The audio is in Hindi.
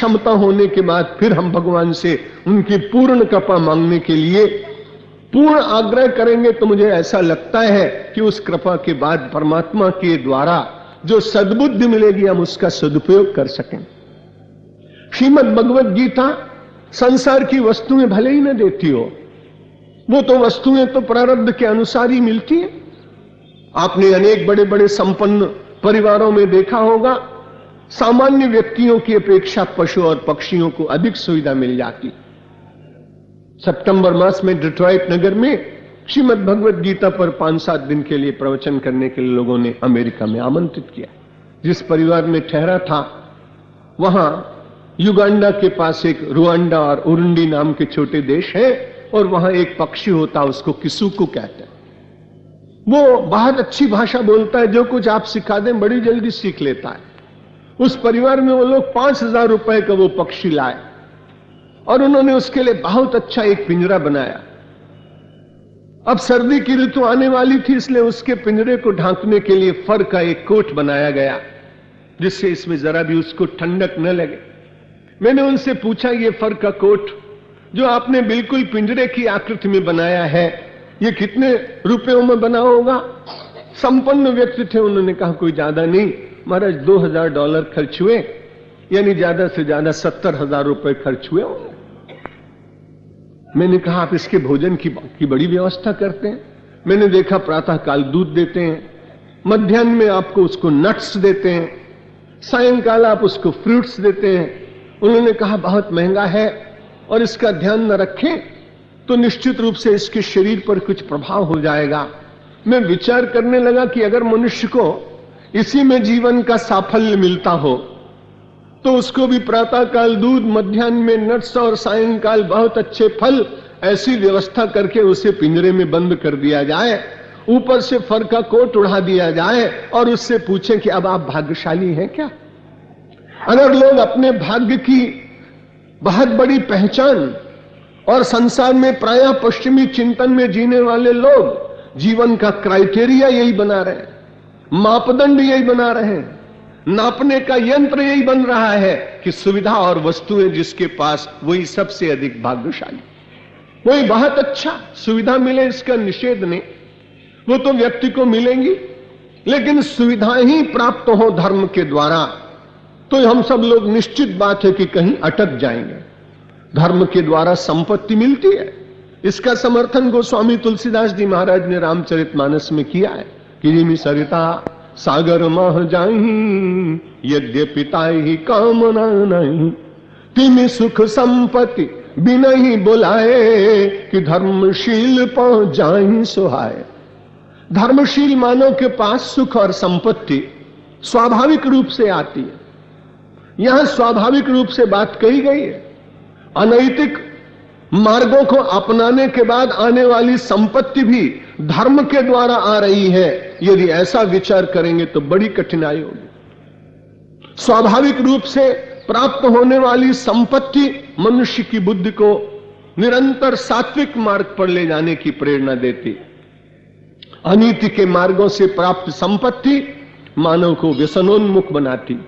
क्षमता होने के बाद फिर हम भगवान से उनकी पूर्ण कृपा मांगने के लिए पूर्ण आग्रह करेंगे, तो मुझे ऐसा लगता है कि उस कृपा के बाद परमात्मा के द्वारा जो सद्बुद्धि मिलेगी हम उसका सदुपयोग कर सकें। श्रीमद् भगवद गीता संसार की वस्तुएं भले ही न देती हो, वो तो वस्तुएं तो प्रारब्ध के अनुसार ही मिलती है। आपने अनेक बड़े बड़े संपन्न परिवारों में देखा होगा, सामान्य व्यक्तियों की अपेक्षा पशु और पक्षियों को अधिक सुविधा मिल जाती। सितंबर मास में डिट्रॉइट नगर में श्रीमद् भगवद गीता पर 5-7 दिन के लिए प्रवचन करने के लिए लोगों ने अमेरिका में आमंत्रित किया। जिस परिवार में ठहरा था, वहां युगांडा के पास एक रुआंडा और उरुंडी नाम के छोटे देश हैं, और वहां एक पक्षी होता, उसको किसुकू कहते हैं। वो बहुत अच्छी भाषा बोलता है, जो कुछ आप सिखा दें बड़ी जल्दी सीख लेता है। उस परिवार में वो लोग 5,000 रुपए का वो पक्षी लाए और उन्होंने उसके लिए बहुत अच्छा एक पिंजरा बनाया। अब सर्दी की ऋतु आने वाली थी, इसलिए उसके पिंजरे को ढांकने के लिए फर का एक कोट बनाया गया, जिससे इसमें जरा भी उसको ठंडक न लगे। मैंने उनसे पूछा, ये फर का कोट जो आपने बिल्कुल पिंजरे की आकृति में बनाया है, ये कितने रुपयों में बना होगा? संपन्न व्यक्ति थे, उन्होंने कहा कोई ज्यादा नहीं महाराज, $2,000 खर्च हुए, यानी ज्यादा से ज्यादा 70,000 रुपए खर्च हुए। मैंने कहा आप इसके भोजन की बड़ी व्यवस्था करते हैं। मैंने देखा प्रातः काल दूध देते हैं, मध्याह्न में आपको उसको नट्स देते हैं, सायंकाल आप उसको फ्रूट्स देते हैं। उन्होंने कहा बहुत महंगा है और इसका ध्यान न रखें तो निश्चित रूप से इसके शरीर पर कुछ प्रभाव हो जाएगा। मैं विचार करने लगा कि अगर मनुष्य को इसी में जीवन का साफल्य मिलता हो तो उसको भी प्रातः काल दूध, मध्याह्न में नट्स और सायंकाल बहुत अच्छे फल, ऐसी व्यवस्था करके उसे पिंजरे में बंद कर दिया जाए, ऊपर से फर का कोट उड़ा दिया जाए और उससे पूछें कि अब आप भाग्यशाली हैं क्या? अगर लोग अपने भाग्य की बहुत बड़ी पहचान, और संसार में प्रायः पश्चिमी चिंतन में जीने वाले लोग जीवन का क्राइटेरिया यही बना रहे हैं, मापदंड यही बना रहे हैं, नापने का यंत्र यही बन रहा है कि सुविधा और वस्तुएं जिसके पास वही सबसे अधिक भाग्यशाली, वही बहुत अच्छा। सुविधा मिले इसका निषेध नहीं, वो तो व्यक्ति को मिलेंगी, लेकिन सुविधाएं ही प्राप्त हो धर्म के द्वारा तो हम सब लोग निश्चित बात है कि कहीं अटक जाएंगे। धर्म के द्वारा संपत्ति मिलती है, इसका समर्थन गोस्वामी तुलसीदास जी महाराज ने रामचरितमानस में किया है कि जिमि सरिता सागर मह जाहि यद्यपि ताहि कामना नहीं, तिमि सुख संपत्ति बिनहि बुलाए कि धर्मशील पहुंच जाहि सुहाए। धर्मशील मानव के पास सुख और संपत्ति स्वाभाविक रूप से आती है। यहां स्वाभाविक रूप से बात कही गई है। अनैतिक मार्गों को अपनाने के बाद आने वाली संपत्ति भी धर्म के द्वारा आ रही है। यदि ऐसा विचार करेंगे तो बड़ी कठिनाई होगी। स्वाभाविक रूप से प्राप्त होने वाली संपत्ति मनुष्य की बुद्धि को निरंतर सात्विक मार्ग पर ले जाने की प्रेरणा देती। अनीति के मार्गों से प्राप्त संपत्ति मानव को व्यसनोन्मुख बनाती।